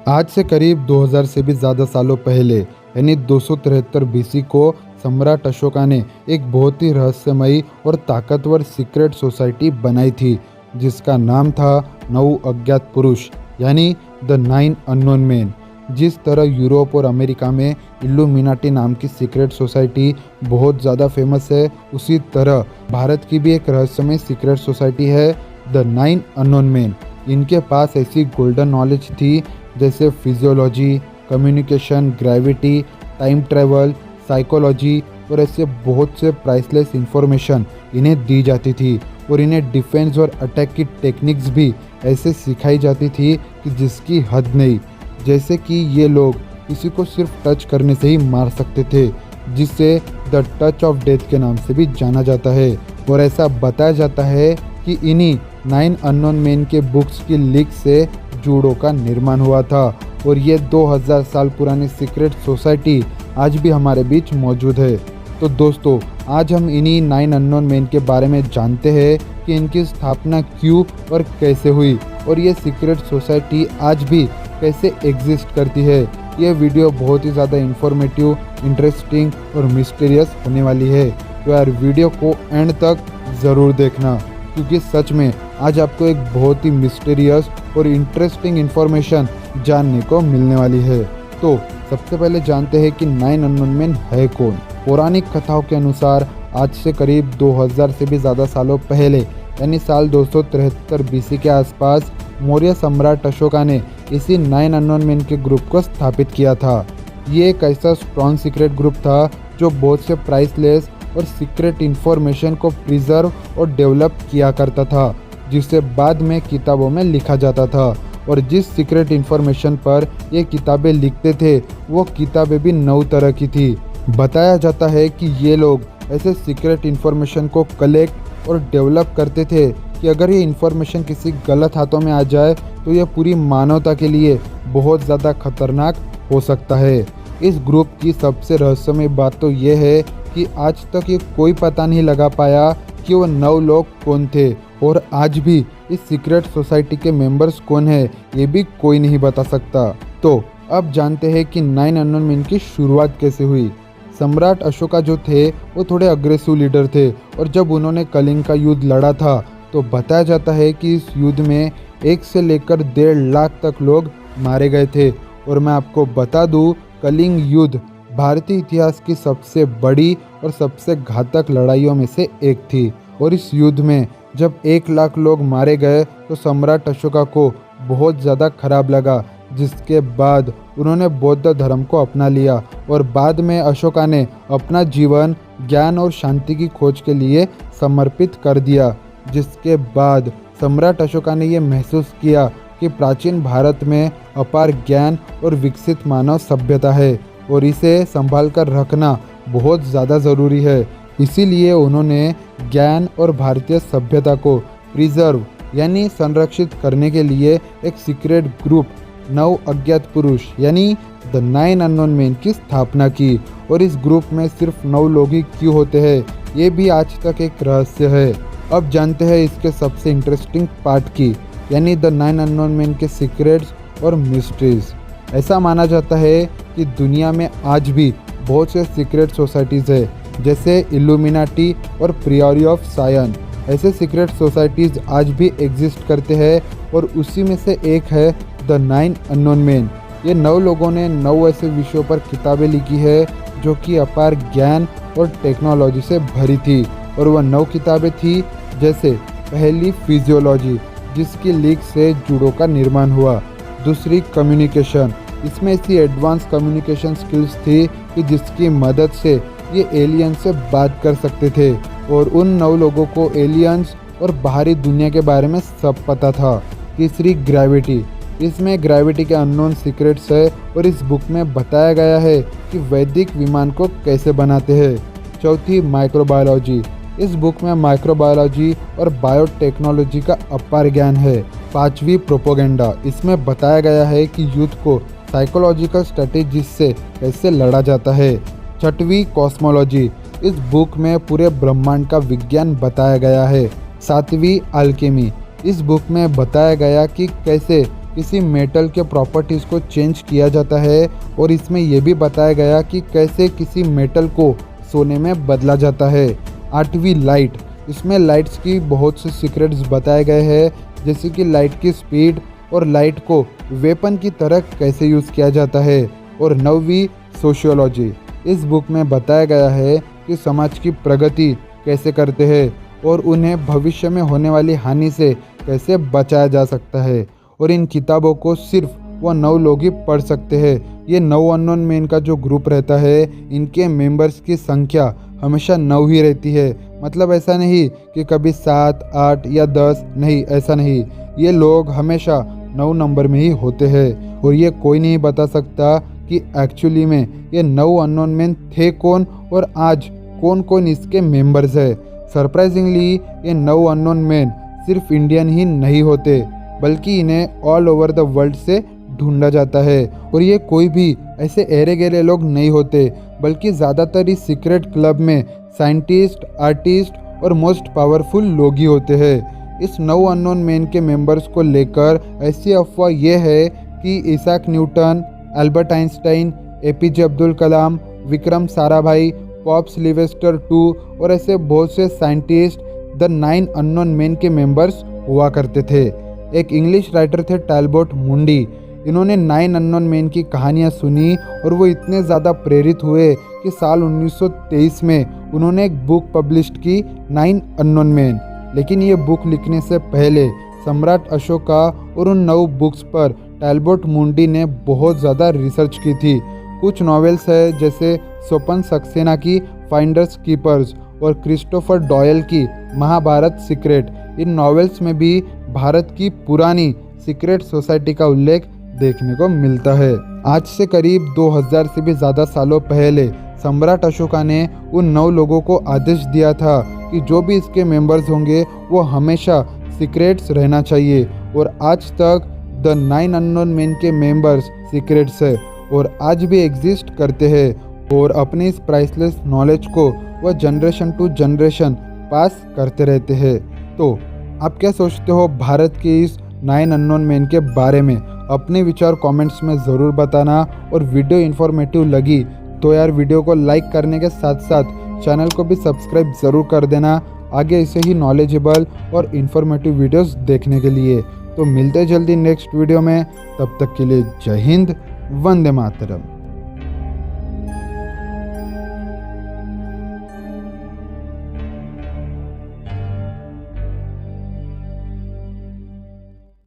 आज से करीब 2000 से भी ज़्यादा सालों पहले यानी 273 बीसी को सम्राट अशोका ने एक बहुत ही रहस्यमयी और ताकतवर सीक्रेट सोसाइटी बनाई थी, जिसका नाम था नौ अज्ञात पुरुष यानी द 9 अननोन मैन। जिस तरह यूरोप और अमेरिका में इल्यूमिनाटी नाम की सीक्रेट सोसाइटी बहुत ज़्यादा फेमस है, उसी तरह भारत की भी एक रहस्यमय सीक्रेट सोसाइटी है द 9 अननोन मैन। इनके पास ऐसी गोल्डन नॉलेज थी जैसे physiology, communication, gravity, time travel, psychology और ऐसे बहुत से प्राइसलेस इंफॉर्मेशन इन्हें दी जाती थी। और इन्हें डिफेंस और अटैक की टेक्निक्स भी ऐसे सिखाई जाती थी कि जिसकी हद नहीं। जैसे कि ये लोग किसी को सिर्फ टच करने से ही मार सकते थे, जिसे द टच ऑफ डेथ के नाम से भी जाना जाता है। और ऐसा बताया जाता है कि इन्हीं 9 अननोन मैन के बुक्स की लीक से जूडो का निर्माण हुआ था। और ये 2000 साल पुरानी सीक्रेट सोसाइटी आज भी हमारे बीच मौजूद है। तो दोस्तों, आज हम इन्हीं 9 अननोन मैन के बारे में जानते हैं कि इनकी स्थापना क्यों और कैसे हुई, और ये सीक्रेट सोसाइटी आज भी कैसे एग्जिस्ट करती है। ये वीडियो बहुत ही ज़्यादा इंफॉर्मेटिव, इंटरेस्टिंग और मिस्टीरियस होने वाली है। तो यार वीडियो को एंड तक ज़रूर देखना, क्योंकि सच में आज आपको एक बहुत ही मिस्टीरियस और इंटरेस्टिंग इन्फॉर्मेशन जानने को मिलने वाली है। तो सबसे पहले जानते हैं कि 9 अननोन मैन है कौन। पौराणिक कथाओं के अनुसार आज से करीब 2000 से भी ज़्यादा सालों पहले यानी साल 273 बीसी के आसपास मौर्य सम्राट अशोका ने इसी 9 अननोन मैन के ग्रुप को स्थापित किया था। ये एक ऐसा स्ट्रॉन्ग सीक्रेट ग्रुप था जो बहुत से प्राइसलेस और सीक्रेट इन्फॉर्मेशन को प्रिजर्व और डेवलप किया करता था, जिसे बाद में किताबों में लिखा जाता था। और जिस सीक्रेट इन्फॉर्मेशन पर ये किताबें लिखते थे, वो किताबें भी 9 तरह की थी। बताया जाता है कि ये लोग ऐसे सीक्रेट इन्फॉर्मेशन को कलेक्ट और डेवलप करते थे कि अगर ये इन्फॉर्मेशन किसी गलत हाथों में आ जाए तो ये पूरी मानवता के लिए बहुत ज़्यादा खतरनाक हो सकता है। इस ग्रुप की सबसे रहस्यमय बात तो ये है कि आज तक ये कोई पता नहीं लगा पाया कि वो 9 लोग कौन थे, और आज भी इस सीक्रेट सोसाइटी के मेंबर्स कौन है ये भी कोई नहीं बता सकता। तो अब जानते हैं कि 9 अननोन मैन की शुरुआत कैसे हुई। सम्राट अशोका जो थे वो थोड़े अग्रेसिव लीडर थे, और जब उन्होंने कलिंग का युद्ध लड़ा था तो बताया जाता है कि इस युद्ध में 1 से लेकर 1.5 लाख तक लोग मारे गए थे। और मैं आपको बता दूं, कलिंग युद्ध भारतीय इतिहास की सबसे बड़ी और सबसे घातक लड़ाइयों में से एक थी। और इस युद्ध में जब 1 लाख लोग मारे गए तो सम्राट अशोका को बहुत ज़्यादा खराब लगा, जिसके बाद उन्होंने बौद्ध धर्म को अपना लिया। और बाद में अशोका ने अपना जीवन ज्ञान और शांति की खोज के लिए समर्पित कर दिया। जिसके बाद सम्राट अशोका ने यह महसूस किया कि प्राचीन भारत में अपार ज्ञान और विकसित मानव सभ्यता है, और इसे संभाल कर रखना बहुत ज़्यादा ज़रूरी है। इसीलिए उन्होंने ज्ञान और भारतीय सभ्यता को प्रिजर्व यानी संरक्षित करने के लिए एक सीक्रेट ग्रुप 9 अज्ञात पुरुष यानी द 9 अननोन मैन की स्थापना की। और इस ग्रुप में सिर्फ 9 लोग ही क्यों होते हैं, ये भी आज तक एक रहस्य है। अब जानते हैं इसके सबसे इंटरेस्टिंग पार्ट की, यानी द 9 अननोन मैन के सीक्रेट्स और मिस्ट्रीज। ऐसा माना जाता है कि दुनिया में आज भी बहुत से सीक्रेट सोसाइटीज़ है, जैसे इल्यूमिनाटी और प्रियोरी ऑफ सायन। ऐसे सीक्रेट सोसाइटीज़ आज भी एग्जिस्ट करते हैं, और उसी में से एक है द 9 अननोन मैन। ये 9 लोगों ने 9 ऐसे विषयों पर किताबें लिखी है जो कि अपार ज्ञान और टेक्नोलॉजी से भरी थी। और वह 9 किताबें थी, जैसे पहली फिजियोलॉजी, जिसकी लीक से जूडो का निर्माण हुआ। दूसरी कम्युनिकेशन, इसमें ऐसी एडवांस कम्युनिकेशन स्किल्स थी कि जिसकी मदद से ये एलियंस से बात कर सकते थे, और उन 9 लोगों को एलियंस और बाहरी दुनिया के बारे में सब पता था। तीसरी ग्रेविटी, इसमें ग्रेविटी के अननोन सीक्रेट्स है, और इस बुक में बताया गया है कि वैदिक विमान को कैसे बनाते हैं। चौथी माइक्रोबायोलॉजी, इस बुक में माइक्रोबायोलॉजी और बायोटेक्नोलॉजी का अपार ज्ञान है। पांचवी प्रोपोगेंडा, इसमें बताया गया है कि युद्ध को साइकोलॉजिकल स्ट्रेटेजी से कैसे लड़ा जाता है। छठवीं कॉस्मोलॉजी, इस बुक में पूरे ब्रह्मांड का विज्ञान बताया गया है। सातवीं अल्केमी, इस बुक में बताया गया कि कैसे किसी मेटल के प्रॉपर्टीज़ को चेंज किया जाता है और इसमें यह भी बताया गया कि कैसे किसी मेटल को सोने में बदला जाता है। 8वीं लाइट, इसमें लाइट्स की बहुत से सीक्रेट्स बताए गए हैं, जैसे कि लाइट की स्पीड और लाइट को वेपन की तरह कैसे यूज़ किया जाता है। और 9वीं सोशियोलॉजी, इस बुक में बताया गया है कि समाज की प्रगति कैसे करते हैं और उन्हें भविष्य में होने वाली हानि से कैसे बचाया जा सकता है। और इन किताबों को सिर्फ वो 9 लोग ही पढ़ सकते हैं। ये 9 अननोन मैन का जो ग्रुप रहता है, इनके मेंबर्स की संख्या हमेशा 9 ही रहती है। मतलब ऐसा नहीं कि कभी 7, 8 या 10, नहीं, ऐसा नहीं। ये लोग हमेशा 9 नंबर में ही होते हैं और ये कोई नहीं बता सकता कि एक्चुअली में ये 9 अननोन मैन थे कौन और आज कौन कौन इसके मेंबर्स है। सरप्राइजिंगली ये 9 अननोन मैन सिर्फ इंडियन ही नहीं होते, बल्कि इन्हें ऑल ओवर द वर्ल्ड से ढूंढा जाता है। और ये कोई भी ऐसे एरे गेरे लोग नहीं होते, बल्कि ज़्यादातर इस सीक्रेट क्लब में साइंटिस्ट, आर्टिस्ट और मोस्ट पावरफुल लोग ही होते हैं। इस 9 अननोन मैन के मेंबर्स को लेकर ऐसी अफवाह ये है कि Isaac Newton, Albert Einstein, APJ Abdul Kalam, Vikram Sarabhai, Pope Sylvester two और ऐसे बहुत से साइंटिस्ट द 9 अननोन मैन के मेंबर्स हुआ करते थे। एक इंग्लिश राइटर थे टैलबोट मुंडी, इन्होंने 9 अननोन मैन की कहानियाँ सुनी और वो इतने ज़्यादा प्रेरित हुए कि साल 1923 में उन्होंने एक बुक पब्लिश की, 9 अननोन मैन। लेकिन ये बुक लिखने से पहले सम्राट अशोका और उन 9 बुक्स पर टैलबोट मुंडी ने बहुत ज़्यादा रिसर्च की थी। कुछ नॉवेल्स है जैसे स्वपन सक्सेना की फाइंडर्स कीपर्स और क्रिस्टोफर डॉयल की महाभारत सीक्रेट। इन नॉवेल्स में भी भारत की पुरानी सीक्रेट सोसाइटी का उल्लेख देखने को मिलता है। आज से करीब 2000 से भी ज़्यादा सालों पहले सम्राट अशोका ने उन 9 लोगों को आदेश दिया था कि जो भी इसके मेंबर्स होंगे वो हमेशा सीक्रेट्स रहना चाहिए। और आज तक द 9 अननोन मैन के मेंबर्स सीक्रेट्स है और आज भी एग्जिस्ट करते हैं और अपने इस प्राइसलेस नॉलेज को वह जनरेशन टू जनरेशन पास करते रहते हैं। तो आप क्या सोचते हो भारत के इस 9 अननोन मैन के बारे में? अपने विचार कमेंट्स में ज़रूर बताना। और वीडियो इन्फॉर्मेटिव लगी तो यार वीडियो को लाइक करने के साथ साथ चैनल को भी सब्सक्राइब ज़रूर कर देना, आगे ऐसे ही नॉलेजेबल और इन्फॉर्मेटिव वीडियोस देखने के लिए। तो मिलते जल्दी नेक्स्ट वीडियो में, तब तक के लिए जय हिंद, वंदे मातरम।